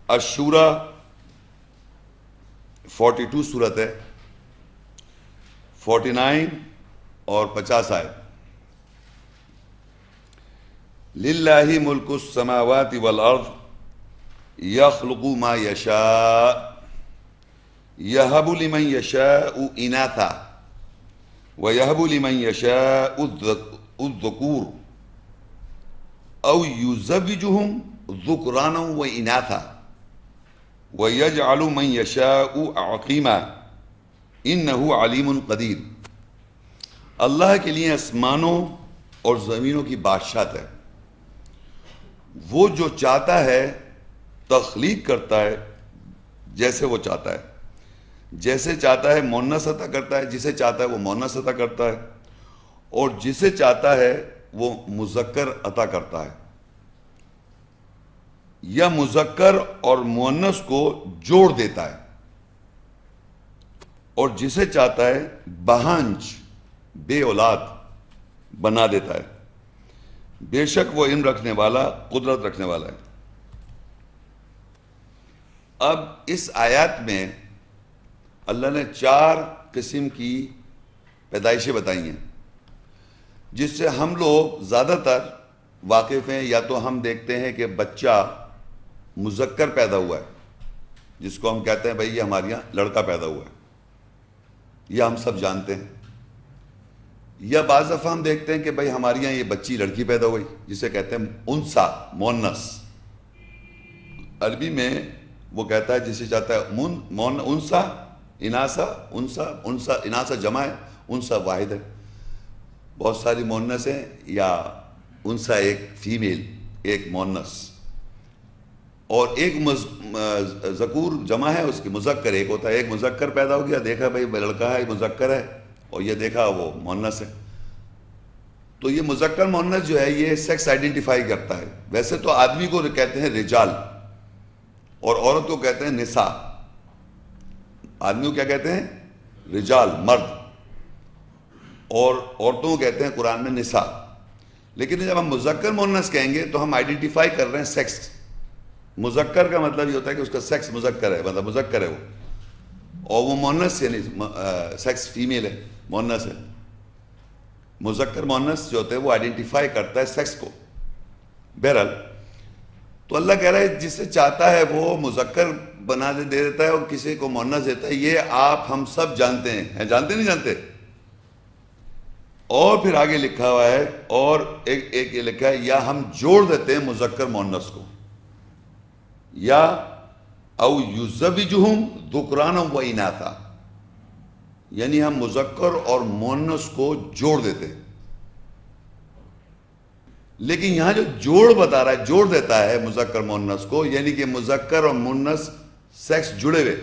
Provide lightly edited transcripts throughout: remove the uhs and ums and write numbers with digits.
الشورى 42 صورت ہے، 49 اور 50 آیت. للہ ملک السماوات والارض یخلق ما یشاء یہب لمن یشاء اناثا ویہب لمن یشاء الذکور او یزوجہم ذکرانا و اناثا ویجعل من یشاء عقیما انہ علیم قدیر. اللہ کے لیے آسمانوں اور زمینوں کی بادشاہت ہے. وہ جو چاہتا ہے تخلیق کرتا ہے جیسے وہ چاہتا ہے. جیسے چاہتا ہے مؤنث عطا کرتا ہے، جسے چاہتا ہے وہ مؤنث عطا کرتا ہے، اور جسے چاہتا ہے وہ مذکر عطا کرتا ہے، یا مذکر اور مؤنث کو جوڑ دیتا ہے، اور جسے چاہتا ہے بہانج بے اولاد بنا دیتا ہے. بے شک وہ علم رکھنے والا، قدرت رکھنے والا ہے. اب اس آیات میں اللہ نے 4 قسم کی پیدائشیں بتائی ہیں جس سے ہم لوگ زیادہ تر واقف ہیں. یا تو ہم دیکھتے ہیں کہ بچہ مذکر پیدا ہوا ہے، جس کو ہم کہتے ہیں بھئی یہ ہمارے یہاں لڑکا پیدا ہوا ہے، یہ ہم سب جانتے ہیں. یا بعض دفعہ ہم دیکھتے ہیں کہ بھئی ہمارے یہاں یہ بچی لڑکی پیدا ہوئی، جسے کہتے ہیں انسا، مؤنث. عربی میں وہ کہتا ہے جسے چاہتا ہے انسا، اناسا، انسا اناسا جمع ہے، انسا واحد ہے. بہت ساری مؤنث ہیں، یا انسا ایک فیمیل، ایک مؤنث، اور ایک ذکور جمع ہے، اس کی مذکر ایک ہوتا ہے. ایک مذکر پیدا ہو گیا، دیکھا بھئی لڑکا ہے، مذکر ہے، اور یہ دیکھا وہ مؤنث ہے. تو یہ مذکر مؤنث جو ہے یہ سیکس آئیڈینٹیفائی کرتا ہے. ویسے تو آدمی کو کہتے ہیں رجال، اور عورت کو کہتے ہیں نساء. آدمی کو کیا کہتے ہیں؟ رجال، مرد، اور عورتوں کو کہتے ہیں قرآن میں نساء. لیکن جب ہم مذکر مؤنث کہیں گے تو ہم آئیڈینٹیفائی کر رہے ہیں سیکس. مذکر کا مطلب یہ ہوتا ہے کہ اس کا سیکس مذکر ہے، مطلب مذکر ہے وہ، اور وہ مؤنث یعنی سیکس فیمیل ہے، مؤنث ہے. مذکر مؤنث جو ہوتے ہیں وہ آئیڈینٹیفائی کرتا ہے سیکس کو. بہرحال تو اللہ کہہ رہا ہے جسے چاہتا ہے وہ مذکر بنا دے دیتا ہے اور کسی کو مؤنث دیتا ہے. یہ آپ ہم سب جانتے ہیں، جانتے نہیں جانتے؟ اور پھر آگے لکھا ہوا ہے، اور ایک یہ لکھا ہے یا ہم جوڑ دیتے ہیں مذکر مؤنث کو، یا او یزوجہم ذکرانا و اناثا، یعنی ہم مذکر اور مؤنث کو جوڑ دیتے ہیں. لیکن یہاں جو جوڑ بتا رہا ہے، جوڑ دیتا ہے مذکر مؤنث کو، یعنی کہ مذکر اور مؤنث سیکس جڑے ہوئے،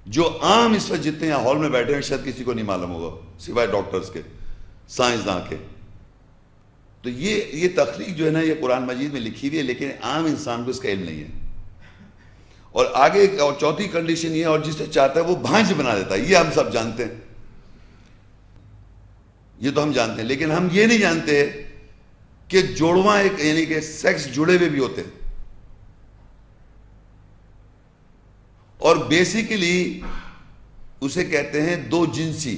جو عام اس وقت جتنے یہاں ہال میں بیٹھے ہیں شاید کسی کو نہیں معلوم ہوگا سوائے ڈاکٹرز کے، سائنسداں کے. تو یہ تخلیق جو ہے نا یہ قرآن مجید میں لکھی ہوئی ہے، لیکن عام انسان کو اس کا علم نہیں ہے. اور آگے اور چوتھی کنڈیشن یہ ہے، اور جسے چاہتا ہے وہ بھانج بنا دیتا ہے. یہ ہم سب جانتے ہیں، یہ تو ہم جانتے ہیں، لیکن ہم یہ نہیں جانتے کہ جوڑواں ایک یعنی کہ سیکس جڑے ہوئے بھی ہوتے ہیں. اور بیسیکلی اسے کہتے ہیں دو جنسی،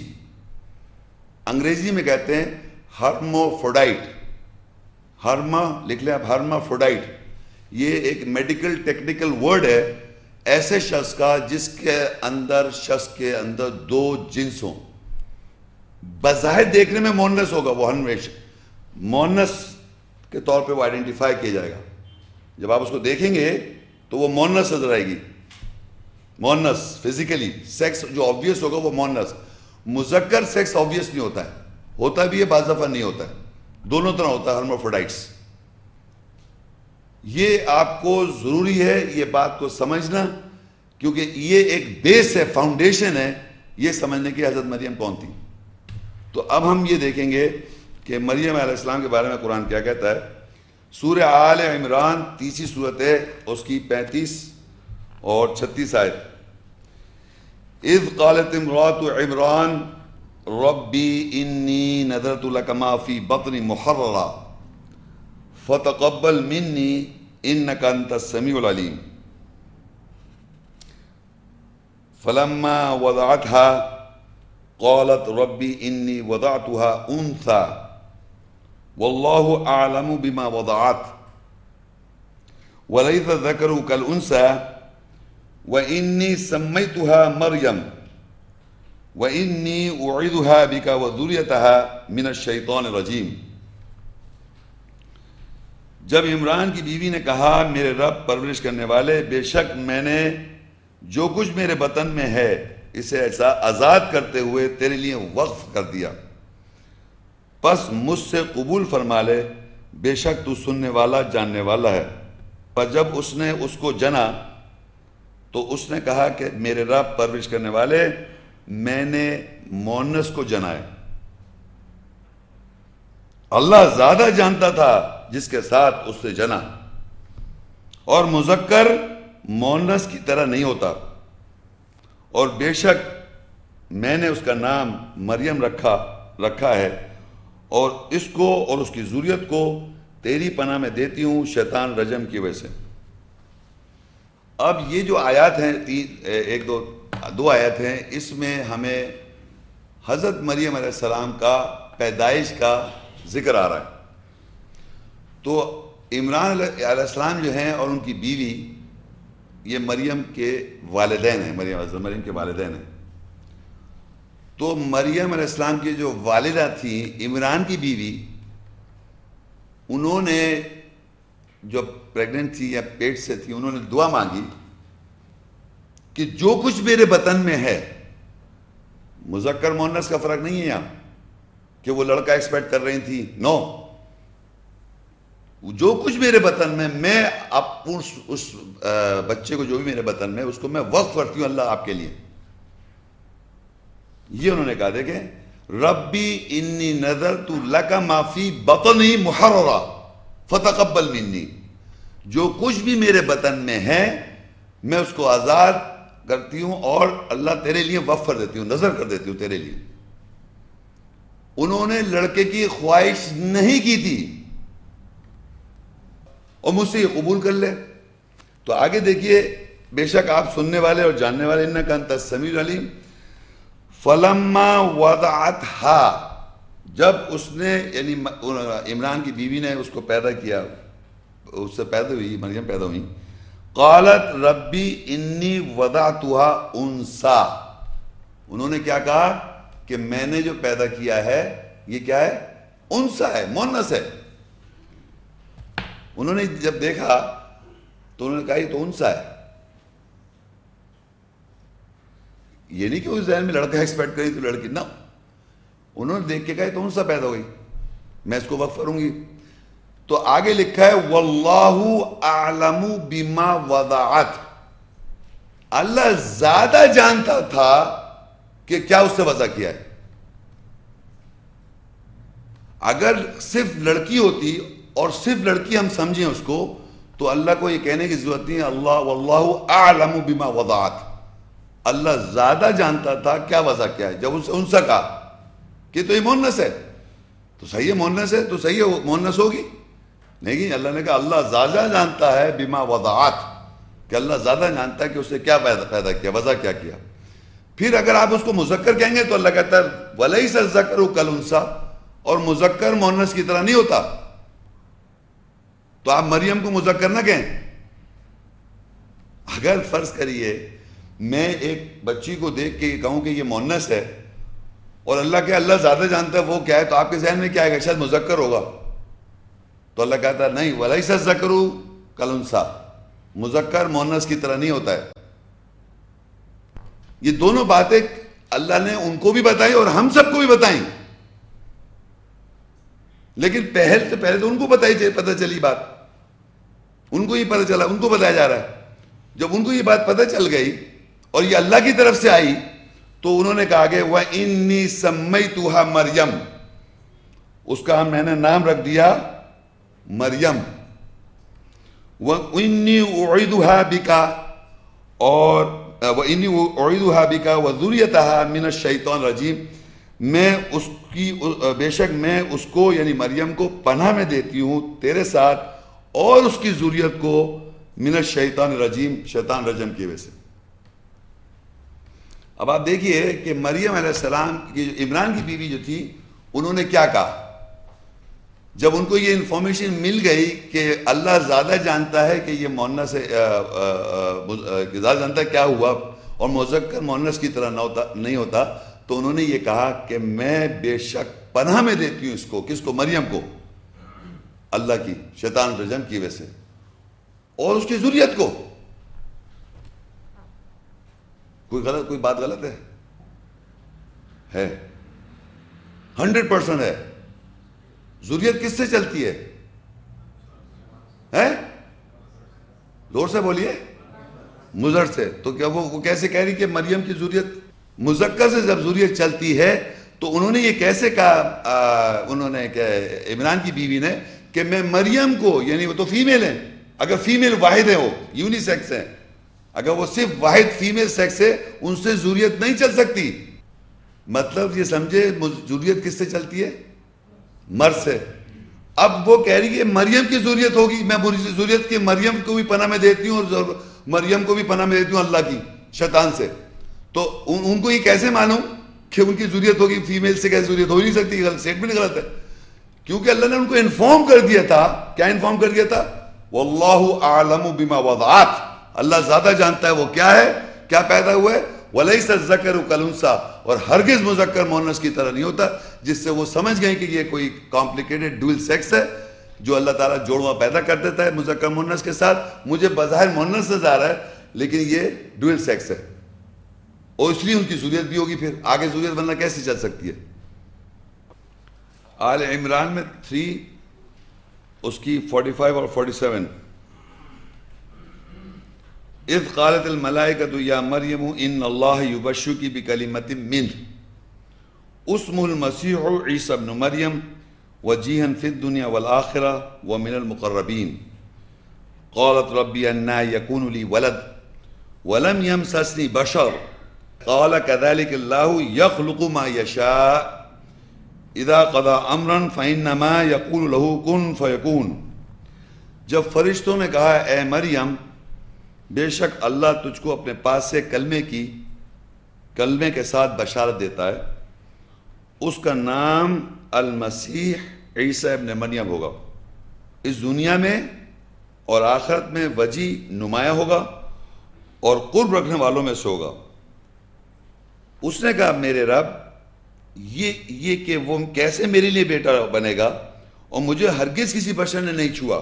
انگریزی میں کہتے ہیں ہرموفروڈائٹ. ہرما لکھ لیں آپ، ہرمافروڈائٹ. یہ ایک میڈیکل ٹیکنیکل ورڈ ہے ایسے شخص کا جس کے اندر شخص کے اندر 2 جنس ہوں. بظاہر دیکھنے میں مؤنث ہوگا، وہ ہمیشہ مؤنث کے طور پہ وہ آئیڈینٹیفائی کیا جائے گا. جب آپ اس کو دیکھیں گے تو وہ مؤنث نظر آئے گی، مؤنث فزیکلی. سیکس جو آبویس ہوگا وہ مؤنث. مذکر سیکس آبویس نہیں ہوتا ہے، ہوتا بھی ہے بعض دفعہ نہیں ہوتا ہے، دونوں طرح ہوتا ہے ہرمافروڈائٹس. یہ آپ کو ضروری ہے یہ بات کو سمجھنا، کیونکہ یہ ایک بیس ہے، فاؤنڈیشن ہے یہ سمجھنے کی حضرت مریم کون تھی. تو اب ہم یہ دیکھیں گے کہ مریم علیہ السلام کے بارے میں قرآن کیا کہتا ہے. سورہ آل عمران 30 سورت ہے، اس کی 35 اور 36 آیت. اذ قالت امرأة عمران ربی انی نذرت لک ما فی بطنی محررا فتقبل منی انک انت السمیع العلیم. فلما وضعتها قالت ربی انی وضعتها انثى واللہ اعلم بما وضعت وليس الذکر كالانثى وانی سمیتها مریم وانی اعیذها بک وذریتها من الشیطان الرجیم۔ جب عمران کی بیوی نے کہا میرے رب پرورش کرنے والے، بے شک میں نے جو کچھ میرے بطن میں ہے اسے ایسا آزاد کرتے ہوئے تیرے لیے وقف کر دیا، پس مجھ سے قبول فرما لے، بے شک تو سننے والا جاننے والا ہے۔ پر جب اس نے اس کو جنا تو اس نے کہا کہ میرے رب پرورش کرنے والے، میں نے مونس کو جنا ہے۔ اللہ زیادہ جانتا تھا جس کے ساتھ اس سے جنا، اور مذکر مونس کی طرح نہیں ہوتا، اور بے شک میں نے اس کا نام مریم رکھا ہے، اور اس کو اور اس کی ذریت کو تیری پناہ میں دیتی ہوں شیطان رجم کی وجہ سے۔ اب یہ جو آیات ہیں دو آیات ہیں، اس میں ہمیں حضرت مریم علیہ السلام کا پیدائش کا ذکر آ رہا ہے۔ تو عمران علیہ السلام جو ہیں اور ان کی بیوی، یہ مریم کے والدین ہیں، مریم کے والدین ہیں۔ تو مریم علیہ السلام کی جو والدہ تھیں، عمران کی بیوی، انہوں نے جو پریگننٹ تھی یا پیٹ سے تھی، انہوں نے دعا مانگی کہ جو کچھ میرے بطن میں ہے، مذکر مؤنث کا فرق نہیں ہے یہاں کہ وہ لڑکا ایکسپیکٹ کر رہی تھی، نو، جو کچھ میرے بطن میں اس بچے کو جو بھی میرے بطن میں، اس کو میں وقف کرتی ہوں اللہ آپ کے لیے۔ یہ انہوں نے کہا دیکھیں، ربی انی نذرت لک ما فی بطنی محررا فتقبل منی، جو کچھ بھی میرے بطن میں ہے میں اس کو آزاد کرتی ہوں اور اللہ تیرے لیے وقف کر دیتی ہوں، نظر کر دیتی ہوں تیرے لیے۔ انہوں نے لڑکے کی خواہش نہیں کی تھی اور مجھ سے یہ قبول کر لے۔ تو آگے دیکھیے، بے شک آپ سننے والے اور جاننے والے، انک انت السمیع العلیم۔ فلما وضعتها، جب اس نے یعنی عمران کی بیوی نے اس کو پیدا کیا، اس سے پیدا ہوئی، مریم پیدا ہوئی، قالت ربی انی وضعتها انثى، انہوں نے کیا کہا کہ میں نے جو پیدا کیا ہے یہ کیا ہے؟ انثى ہے، مؤنث ہے۔ انہوں نے جب دیکھا تو انہوں نے کہا یہ تو انثى ہے۔ یہ نہیں کہ اس ذہن میں لڑکا ایکسپیکٹ کری تو لڑکی، نہ، انہوں نے دیکھ کے کہا یہ تو انثى پیدا ہوئی، میں اس کو وقف کروں گی۔ تو آگے لکھا ہے واللہ اعلم بما وضعت، اللہ زیادہ جانتا تھا کہ کیا اس سے وضع کیا ہے۔ اگر صرف لڑکی ہوتی اور صرف لڑکی ہم سمجھیں اس کو، تو اللہ کو یہ کہنے کی ضرورت نہیں ہے اللہ واللہ اعلم بما وضعت، اللہ زیادہ جانتا تھا کیا وضع کیا ہے۔ جب ان سے کہا کہ تو یہ مؤنث ہے، تو صحیح ہے مؤنث ہے، تو صحیح ہے مؤنث ہوگی، نہیں، اللہ نے کہا اللہ زیادہ جانتا ہے بما وضعت، کہ اللہ زیادہ جانتا ہے کہ اسے کیا پیدا کیا، وضع کیا کیا۔ پھر اگر آپ اس کو مذکر کہیں گے تو اللہ کہتا ہے وَلَيْسَ الذَّكَرُ كَالْأُنثَىٰ، اور مذکر مؤنث کی طرح نہیں ہوتا، تو آپ مریم کو مذکر نہ کہیں۔ اگر فرض کریے میں ایک بچی کو دیکھ کے کہوں کہ یہ مؤنث ہے، اور اللہ کہ اللہ زیادہ جانتا ہے وہ کیا ہے، تو آپ کے ذہن میں کیا آئے گا؟ شاید مذکر ہوگا۔ تو اللہ کہتا ہے نہیں، وَلَيْسَ الذَّكَرُ كَالْأُنثَىٰ، مذکر مؤنث کی طرح نہیں ہوتا ہے۔ یہ دونوں باتیں اللہ نے ان کو بھی بتائی اور ہم سب کو بھی بتائیں، لیکن پہلے تو ان کو پتہ چلی بات، ان کو یہ پتہ چلا، ان کو بتایا جا رہا ہے۔ جب ان کو یہ بات پتہ چل گئی اور یہ اللہ کی طرف سے آئی، تو انہوں نے کہا کہ وَإِنِّي سَمَّيْتُهَا مَرْيَمْ، اس کا میں نے نام رکھ دیا مریم۔ وَإِنِّي أُعِيذُهَا بِكَ، اور وَإِنِّي أُعِيذُهَا بِكَ وَذُرِّيَّتَهَا مِنَ الشَّيْطَانِ الرَّجِيمِ، میں اس کی بے شک میں اس کو یعنی مریم کو پناہ میں دیتی ہوں تیرے ساتھ اور اس کی ذریت کو من الشیطان الرجیم، شیطان رجم کی وجہ سے۔ اب آپ دیکھیے کہ مریم علیہ السلام کی جو عمران کی بیوی جو تھی انہوں نے کیا کہا جب ان کو یہ انفارمیشن مل گئی کہ اللہ زیادہ جانتا ہے کہ یہ مؤنث سے زیادہ جانتا ہے کیا ہوا اور مذکر مؤنث کی طرح نہیں ہوتا، تو انہوں نے یہ کہا کہ میں بے شک پناہ میں دیتی ہوں اس کو، کس کو؟ مریم کو، اللہ کی شیطان رجم کی وجہ سے اور اس کی ذریت کو۔ کوئی بات غلط ہے 100% ہے۔ ذریت کس سے چلتی ہے؟ زور سے بولیے، مضر سے۔ تو کیا وہ کیسے کہہ رہی کہ مریم کی ذریت مذکر سے جب ذریت چلتی ہے تو انہوں نے یہ کیسے کہا انہوں نے کہ عمران کی بیوی نے کہ میں مریم کو، یعنی وہ تو فیمیل ہیں، اگر فیمیل واحد ہے وہ یونی سیکس ہے، اگر وہ صرف واحد فیمیل سیکس ہے ان سے ذریت نہیں چل سکتی۔ مطلب یہ سمجھے ذریت کس سے چلتی ہے؟ مرد سے۔ اب وہ کہہ رہی ہے مریم کی ذریت ہوگی، میں ذریت کی مریم کو بھی پناہ میں دیتی ہوں اور مریم کو بھی پناہ میں دیتی ہوں اللہ کی شیطان سے۔ تو ان کو یہ کیسے معلوم کہ ان کی ذریت ہوگی؟ فیمیل سے کیسے ذریت ہو ہی نہیں سکتی، اسٹیٹمنٹ غلط ہے، کیونکہ اللہ نے ان کو انفارم کر دیا تھا۔ کیا انفارم کر دیا تھا؟ واللہ اعلم بما وضعت، اللہ زیادہ جانتا ہے وہ کیا ہے، کیا پیدا ہوا ہے۔ وَلَيْسَ الذَّكَرُ كَالْأُنثَىٰ، اور ہرگز مذکر مؤنث کی طرح نہیں ہوتا، جس سے وہ سمجھ گئے کہ یہ کوئی کمپلیکیٹڈ ڈوئل سیکس ہے جو اللہ تعالیٰ جوڑواں پیدا کر دیتا ہے مذکر مؤنث کے ساتھ۔ مجھے بظاہر مؤنث نظر آ رہا ہے لیکن یہ ڈوئل سیکس ہے، اور اس لیے ان کی ذریت بھی ہوگی، پھر آگے ذریت ورنہ کیسے چل سکتی ہے؟ آل عمران میں 3 اس کی 45 اور 47، اذ قالت الملائکۃ یا مریم ان اللہ یبشرکی بکلمۃ منہ اسمہ المسیح عیسی ابن مریم وجیہا فی الدنیا والآخرہ ومن المقربین قالت ربی انا یکون لی ولد ولم یمسسنی بشر قال کذلک اللہ یخلق ما یشاء اذا قضى امرا فانما یقول له کن فیکون۔ جب فرشتوں نے کہا اے مریم بے شک اللہ تجھ کو اپنے پاس سے کلمے کے ساتھ بشارت دیتا ہے، اس کا نام المسیح عیسی ابن مریم ہوگا، اس دنیا میں اور آخرت میں وجی نمایاں ہوگا اور قرب رکھنے والوں میں سے ہوگا۔ اس نے کہا میرے رب یہ کہ وہ کیسے میرے لیے بیٹا بنے گا اور مجھے ہرگز کسی بشر نے نہیں چھوا۔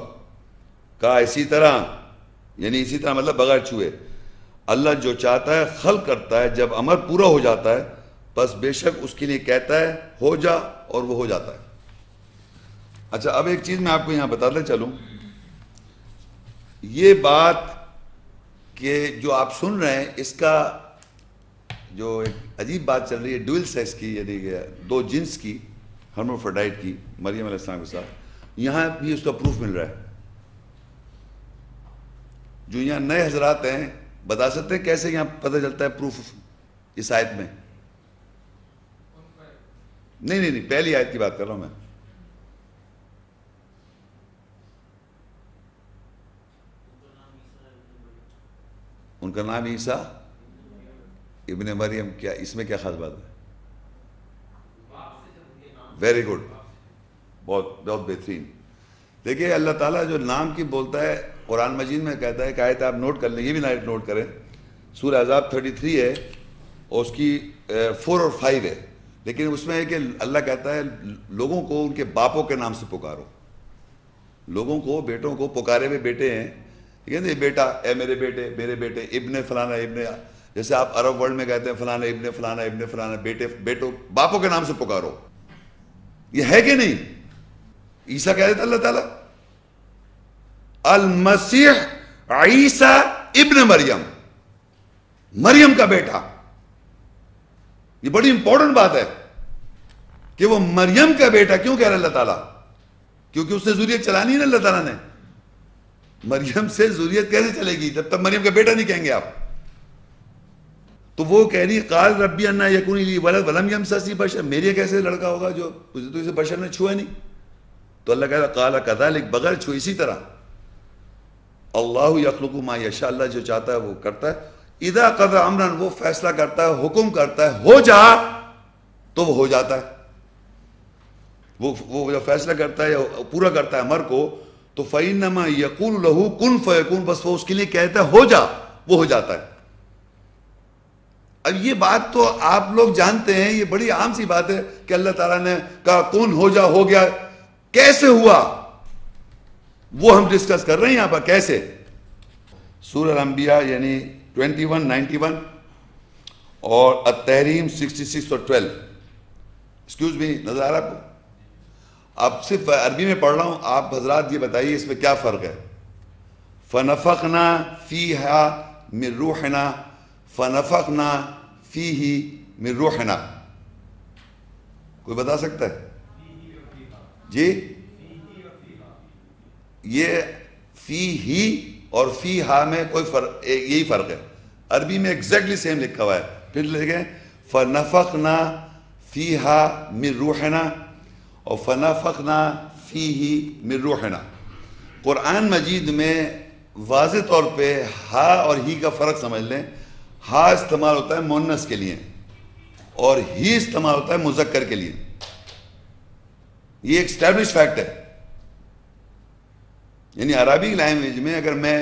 کہا اسی طرح، یعنی اسی طرح مطلب بغیر چھوئے، اللہ جو چاہتا ہے خلق کرتا ہے، جب امر پورا ہو جاتا ہے بس بے شک اس کے لیے کہتا ہے ہو جا اور وہ ہو جاتا ہے۔ اچھا اب ایک چیز میں آپ کو یہاں بتاتا چلوں، یہ بات کہ جو آپ سن رہے ہیں اس کا جو ایک عجیب بات چل رہی ہے ڈوئل سیکس کی، یعنی دو جنس کی، ہرموفرڈائٹ کی مریم علیہ السلام کے ساتھ، یہاں بھی اس کا پروف مل رہا ہے۔ جو یہاں نئے حضرات ہیں بتا سکتے ہیں کیسے یہاں پتہ چلتا ہے پروف اس آیت میں؟ نہیں پہلی آیت کی بات کر رہا ہوں میں۔ ان کا نام عیسیٰ ابن مریم، کیا اس میں کیا خاص بات ہے؟ ویری گڈ، بہت بہت بہترین۔ دیکھیے اللہ تعالیٰ جو نام کی بولتا ہے قرآن مجید میں کہتا ہے کہ آیت آپ نوٹ کر لیں، یہ بھی نوٹ کریں، سورہ احزاب 33 ہے اور اس کی 4 اور 5 ہے، لیکن اس میں ہے کہ اللہ کہتا ہے لوگوں کو ان کے باپوں کے نام سے پکارو، لوگوں کو بیٹوں کو پکارے ہوئے بیٹے ہیں، ٹھیک ہے، بیٹا اے میرے بیٹے، میرے بیٹے، ابن فلانا ابن، جیسے آپ عرب ورلڈ میں کہتے ہیں فلانا ابن فلانا ابن فلانا، بیٹے بیٹوں باپوں کے نام سے پکارو، یہ ہے کہ نہیں؟ عیسیٰ کہہ دیتا اللہ تعالیٰ المسیح عیسیٰ ابن مریم، مریم کا بیٹا۔ یہ بڑی امپورٹنٹ بات ہے کہ وہ مریم کا بیٹا کیوں کہہ رہا اللہ تعالیٰ؟ کیونکہ اس سے ذریت چلانی ہے نا اللہ تعالیٰ نے۔ مریم سے ذریت کیسے چلے گی جب تک مریم کا بیٹا نہیں کہیں گے آپ؟ تو وہ کہہ رہی قال ربی انا یکون لی ولد ولم یمسسنی بشر، میرے کیسے لڑکا ہوگا جو تو اسے بشر نے چھوا نہیں؟ تو اللہ کہتا قال کذالک، بغیر چھوئے اسی طرح، اللہ یخلق ما یشاء، اللہ جو چاہتا ہے وہ کرتا ہے، اذا قضى امرا، وہ فیصلہ کرتا ہے، حکم کرتا ہے ہو جا تو وہ ہو جاتا ہے. وہ جب فیصلہ کرتا ہے یا پورا کرتا ہے امر کو تو فإنما يقول له کن فیکون، بس وہ اس کے لیے کہتا ہے ہو جا، وہ ہو جاتا ہے. اب یہ بات تو آپ لوگ جانتے ہیں، یہ بڑی عام سی بات ہے کہ اللہ تعالیٰ نے کہا کن ہو جا، ہو گیا. کیسے ہوا وہ ہم ڈسکس کر رہے ہیں یہاں پر. کیسے؟ سورہ الانبیاء یعنی 21 91 اور التحریم 66 اور 12. ایکسکیوز می، نظر آ رہا آپ کو؟ اب صرف عربی میں پڑھ رہا ہوں، آپ حضرات یہ بتائیے اس میں کیا فرق ہے. فنفخنا فیہا من روحنا، فنفخنا فیہی من روحنا، کوئی بتا سکتا ہے؟ جی یہ فی ہی اور فی ہا میں کوئی فرق، یہی فرق ہے. عربی میں ایگزیکٹلی سیم لکھا ہوا ہے. پھر لکھیں فنفخنا فیہا من روحنا اور فنفخنا فیہی من روحنا. قرآن مجید میں واضح طور پہ ہا اور ہی کا فرق سمجھ لیں. ہا استعمال ہوتا ہے مؤنث کے لیے اور ہی استعمال ہوتا ہے مذکر کے لیے. یہ ایک اسٹیبلش فیکٹ ہے. یعنی عربی لینگویج میں اگر میں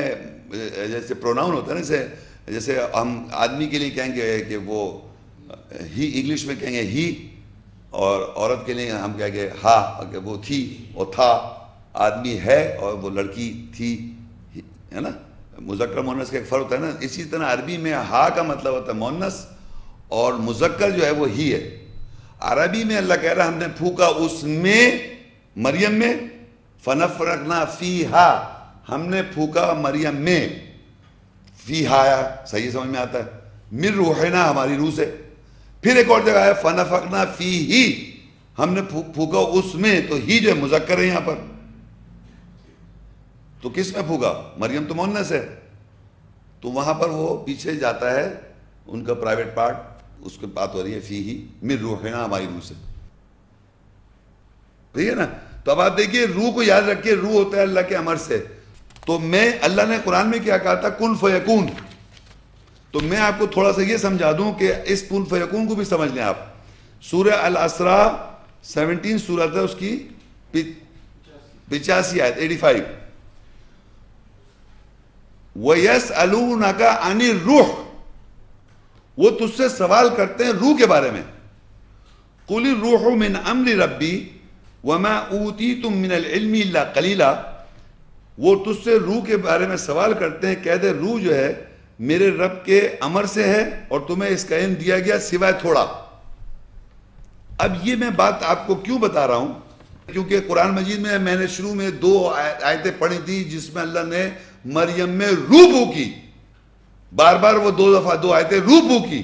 جیسے پروناؤن ہوتا ہے نا، جیسے ہم آدمی کے لیے کہیں گے کہ وہ ہی، انگلش میں کہیں گے ہی، اور عورت کے لیے ہم کہیں گے ہا، کہ وہ تھی اور تھا. آدمی ہے اور وہ لڑکی تھی، ہے نا. مذکر مؤنث کا ایک فرق ہوتا ہے نا. اسی طرح عربی میں ہا کا مطلب ہوتا ہے مؤنث اور مذکر جو ہے وہ ہی ہے. عربی میں اللہ کہہ رہا ہے ہم نے پھونکا اس میں، مریم میں، فنفخنا فیہا، ہم نے پھونکا مریم میں، فیہا صحیح سمجھ میں آتا ہے، من روحنا، ہماری روح سے. پھر ایک اور جگہ ہے فنفخنا فیہی، ہم نے پھونکا اس میں، تو ہی جو ہے مذکر ہے یہاں پر. تو کس میں پھونکا؟ مریم تو مؤنث ہے، تو وہاں پر وہ پیچھے جاتا ہے ان کا پرائیویٹ پارٹ، اس کی بات ہو رہی ہے فیہی من روحنا، ہماری روح سے. ٹھیک ہے نا. تو اب آپ دیکھیے روح کو یاد رکھیے، روح ہوتا ہے اللہ کے امر سے. تو میں، اللہ نے قرآن میں کیا کہا تھا؟ کن فیکون. تو میں آپ کو تھوڑا سا یہ سمجھا دوں کہ اس کن فیکون کو بھی سمجھ لیں آپ. سورہ الاسراء 17 سورت ہے، اس کی 85 آیت 85. وَيَسْأَلُونَكَ عَنِ الرُّوحِ، وہ تجھ سے سوال کرتے ہیں روح کے بارے میں. قُلِ الرُّوحُ مِنْ أَمْرِ رَبِّي وَمَا أُوتِيتُم مِّنَ الْعِلْمِ إِلَّا قَلِيلًا. وہ تجھ سے روح کے بارے میں سوال کرتے ہیں، کہہ دے روح جو ہے میرے رب کے امر سے ہے اور تمہیں اس کا علم دیا گیا سوائے تھوڑا. اب یہ میں بات آپ کو کیوں بتا رہا ہوں؟ کیونکہ قرآن مجید میں نے شروع میں 2 آیتیں پڑھی تھی جس میں اللہ نے مریم میں روح پھونکی. بار بار وہ 2 دفعہ 2 آیتیں روح پھونکی.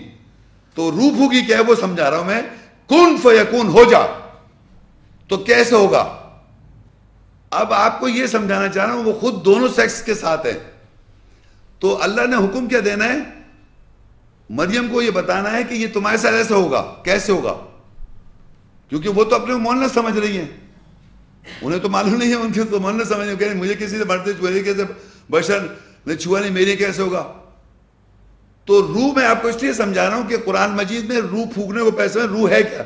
تو روح پھونکی کیا ہے وہ سمجھا رہا ہوں میں. کن فیکون، ہو جا. تو کیسے ہوگا؟ اب آپ کو یہ سمجھانا چاہ رہا ہوں، وہ خود دونوں سیکس کے ساتھ ہیں. تو اللہ نے حکم کیا دینا ہے؟ مریم کو یہ بتانا ہے کہ یہ تمہارے ساتھ ایسے ہوگا. کیسے ہوگا؟ کیونکہ وہ تو اپنے مؤنث سمجھ رہی ہیں، انہیں تو معلوم نہیں ہے، ان کے تو مؤنث سمجھ رہی ہیں. مجھے کسی سے بڑھتے چھوئے کیسے، بشر نے چھوا نہیں، میرے کیسے ہوگا؟ تو روح میں آپ کو اس لیے سمجھا رہا ہوں کہ قرآن مجید میں روح پھونکنے کو پیسے میں روح ہے کیا؟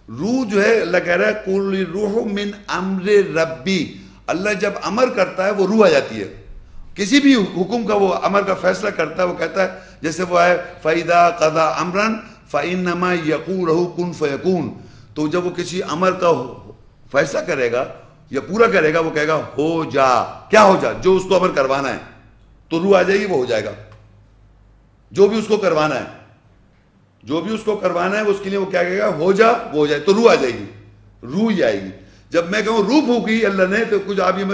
روح جو ہے اللہ کہہ رہا ہے قُلِ الرُّوحُ مِنْ أَمْرِ رَبِّي. اللہ جب امر کرتا ہے وہ روح آ جاتی ہے. کسی بھی حکم کا وہ امر کا فیصلہ کرتا ہے، وہ کہتا ہے، جیسے وہ ہے فَإِذَا قَضَى أَمْرًا فَإِنَّمَا يَقُولُ لَهُ كُن فَيَكُونُ. تو جب وہ کسی امر کا فیصلہ کرے گا یا پورا کرے گا، وہ کہے گا ہو جا. کیا ہو جا؟ جو اس کو امر کروانا ہے. تو روح آ جائے گی، وہ ہو جائے گا. جو بھی اس کو کروانا ہے، جو بھی اس کو کروانا ہے، اس کے لیے وہ کیا کہے گا؟ ہو جا، وہ ہو جائے. تو روح آ جائے گی، روح ہی آئے گی. جب میں کہوں روح پھونکی اللہ نے، تو کچھ آپ یہ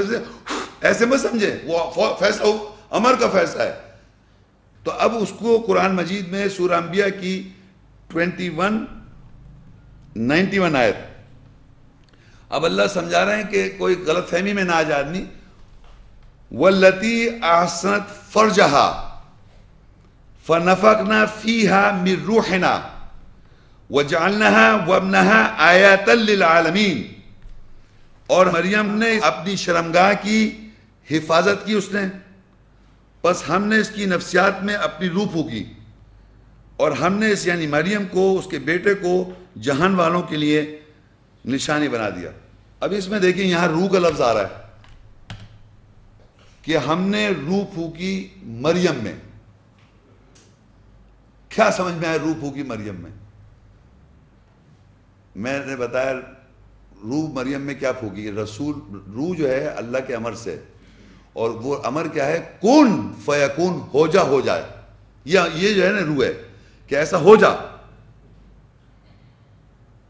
ایسے مت سمجھیں، وہ فیصلہ امر کا فیصلہ ہے. تو اب اس کو قرآن مجید میں سورہ انبیاء کی 21 91 آیت، اب اللہ سمجھا رہے ہیں کہ کوئی غلط فہمی میں نہ آ جائے آدمی. وَالَّتِي أَحْسَنَتْ فَرْجَهَا فَنَفَخْنَا فِيهَا مِنْ رُوحِنَا وَجَعَلْنَاهَا وَابْنَهَا آيَةً لِلْعَالَمِينَ. اور مریم نے اپنی شرمگاہ کی حفاظت کی اس نے، بس ہم نے اس کی نفسیات میں اپنی روح پھونکی. اور ہم نے اس یعنی مریم کو اس کے بیٹے کو جہان والوں کے لیے نشانی بنا دیا. اب اس میں دیکھیں یہاں روح کا لفظ آ رہا ہے کہ ہم نے روح پھونکی مریم میں. کیا سمجھ میں آیا روح پھونکی مریم میں؟ میں نے بتایا روح مریم میں کیا پھونکی. رسول روح جو ہے اللہ کے امر سے, اور وہ امر کیا ہے؟ کن فیکون, ہو جائے. یہ جو ہے نا روح ہے کہ ایسا ہو جا.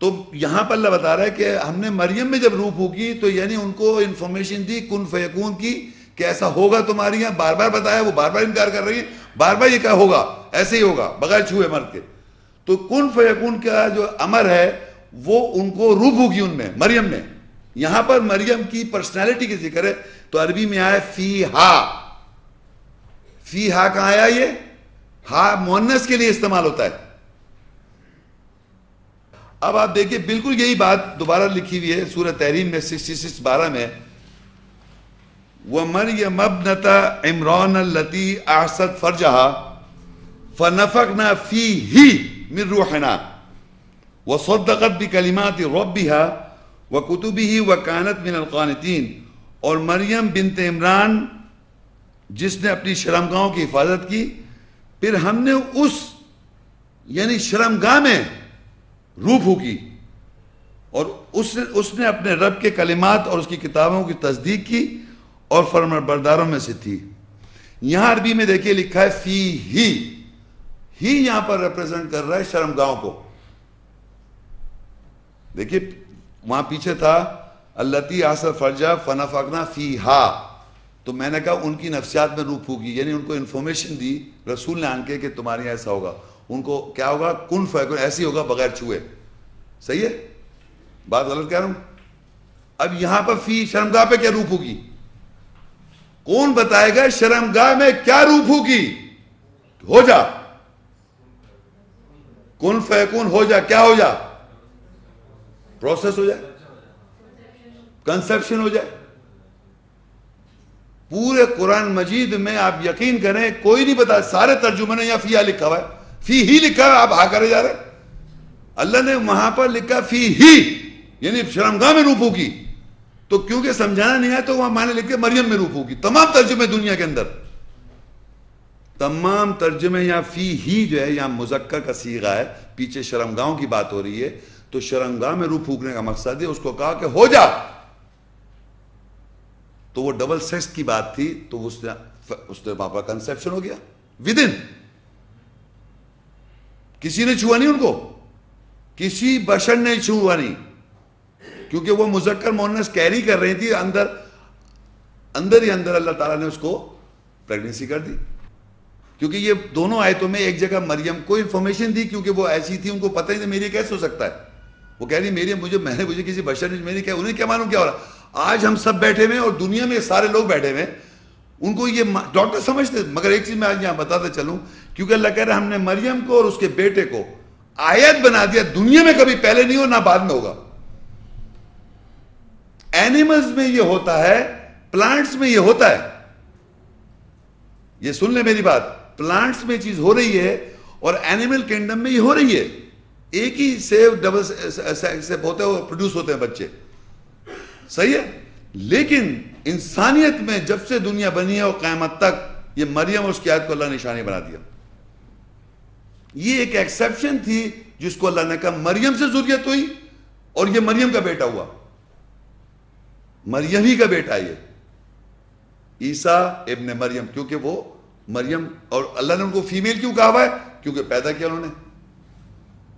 تو یہاں پر اللہ بتا رہا ہے کہ ہم نے مریم میں جب روح پھونکی تو یعنی ان کو انفارمیشن دی کن فیکون کی کہ ایسا ہوگا تمہاری یہاں. بار بار بتایا, وہ بار بار انکار کر رہی ہے, بار بار یہ کیا ہوگا, ایسے ہی ہوگا بغیر چھوئے مرد کے. تو کن فیکون کا جو امر ہے وہ ان کو روح پھونکی ان میں, مریم میں. یہاں پر مریم کی پرسنالٹی کی ذکر ہے تو عربی میں آیا فی ہا. فی ہا کہاں آیا؟ یہ ہا مؤنث کے لیے استعمال ہوتا ہے. اب آپ دیکھیں بالکل یہی بات دوبارہ لکھی ہوئی ہے سورہ تحریم میں 66:12 میں, وَمَرْيَمَ ابْنَتَ عِمْرَانَ الَّتِي أَحْصَنَتْ فَرْجَهَا فَنَفَخْنَا فِيهِ مِنْ رُوحِنَا وَصَدَّقَتْ بِكَلِمَاتِ رَبِّهَا وَكُتُبِهِ وَكَانَتْ مِنَ الْقَانِتِينَ. اور مریم بنت عمران جس نے اپنی شرمگاہوں کی حفاظت کی, پھر ہم نے اس یعنی شرمگاہ میں روح پھونکی اور اس نے اپنے رب کے کلمات اور اس کی کتابوں کی تصدیق کی اور فرمانبرداروں میں سے تھی. یہاں عربی میں دیکھیے لکھا ہے فی ہی یہاں پر ریپریزنٹ کر رہا ہے شرمگاہوں کو. دیکھیے وہاں پیچھے تھا اللتی احصنت فرجہا فنفخنا فیہا, تو میں نے کہا ان کی نفسیات میں روح پھونکی, یعنی ان کو انفارمیشن دی رسول نے آن کے کہ تمہارے یہاں ایسا ہوگا. ان کو کیا ہوگا؟ کن فیکون, ایسی ہوگا بغیر چھوئے. صحیح ہے؟ بات غلط کہہ رہا ہوں؟ اب یہاں پر فی شرمگاہ پہ کیا روح پھونکی؟ کون بتائے گا شرمگاہ میں کیا روح پھونکی؟ ہو جا, کن فیکون ہو جا, کیا ہو جا؟ پروسیس ہو جائے, کنسپشن ہو جائے. پورے قرآن مجید میں آپ یقین کریں کوئی نہیں بتا, سارے ترجمے نے یہاں فی لکھا ہوا ہے, فی ہی لکھا ہے, آپ ہا کرے جا رہے. اللہ نے وہاں پر لکھا فی ہی یعنی شرمگاہ میں روح پھونکی, تو کیونکہ سمجھانا نہیں آیا تو وہاں معنی لکھ کے مریم میں روح پھونکی. تمام ترجمے دنیا کے اندر, تمام ترجمے یہاں فی ہی جو ہے یہاں مذکر کا صیغہ ہے, پیچھے شرمگاہوں کی بات ہو رہی ہے, تو شرمگاہ میں روح پھونکنے کا مقصد ہے اس کو کہا کہ ہو جا. تو وہ ڈبل سیکس کی بات تھی, تو اس نے پاپا کنسپشن ہو گیا ود ان. کسی نے چھوا نہیں ان کو, کسی بشر نے چھوا نہیں, کیونکہ وہ مذکر مؤنث کیری کر رہی تھی, اندر ہی اندر اللہ تعالیٰ نے اس کو پریگننسی کر دی. کیونکہ یہ دونوں آیتوں میں ایک جگہ مریم کو انفارمیشن دی, کیونکہ وہ ایسی تھی ان کو پتہ ہی نہیں میری کیسے ہو سکتا ہے. وہ کہہ رہی میری مجھے کسی بشر نے میری کیا, انہیں کیا معلوم کیا ہو رہا. آج ہم سب بیٹھے ہوئے اور دنیا میں سارے لوگ بیٹھے ہوئے, ان کو یہ ڈاکٹر سمجھتے. مگر ایک چیز میں آج یہاں بتاتا چلوں, کیونکہ اللہ کہہ رہا ہے ہم نے مریم کو اور اس کے بیٹے کو آیت بنا دیا, دنیا میں کبھی پہلے نہیں ہو نہ بعد میں ہوگا. اینیملز میں یہ ہوتا ہے, پلانٹس میں یہ ہوتا ہے. یہ سن لیں میری بات, پلانٹس میں چیز ہو رہی ہے اور اینیمل کینگڈم میں یہ ہو رہی ہے. ایک ہی سیو ڈبل سیپ ہوتے ہیں, پروڈیوس ہوتے ہیں بچے. صحیح ہے, لیکن انسانیت میں جب سے دنیا بنی ہے اور قیامت تک یہ مریم اور اس کی آیت کو اللہ نے نشانی بنا دیا. یہ ایک ایکسیپشن تھی جس کو اللہ نے کہا مریم سے ذریت ہوئی اور یہ مریم کا بیٹا ہوا, مریم ہی کا بیٹا یہ عیسیٰ ابن مریم. کیونکہ وہ مریم, اور اللہ نے ان کو فیمیل کیوں کہا ہوا ہے؟ کیونکہ پیدا کیا انہوں نے.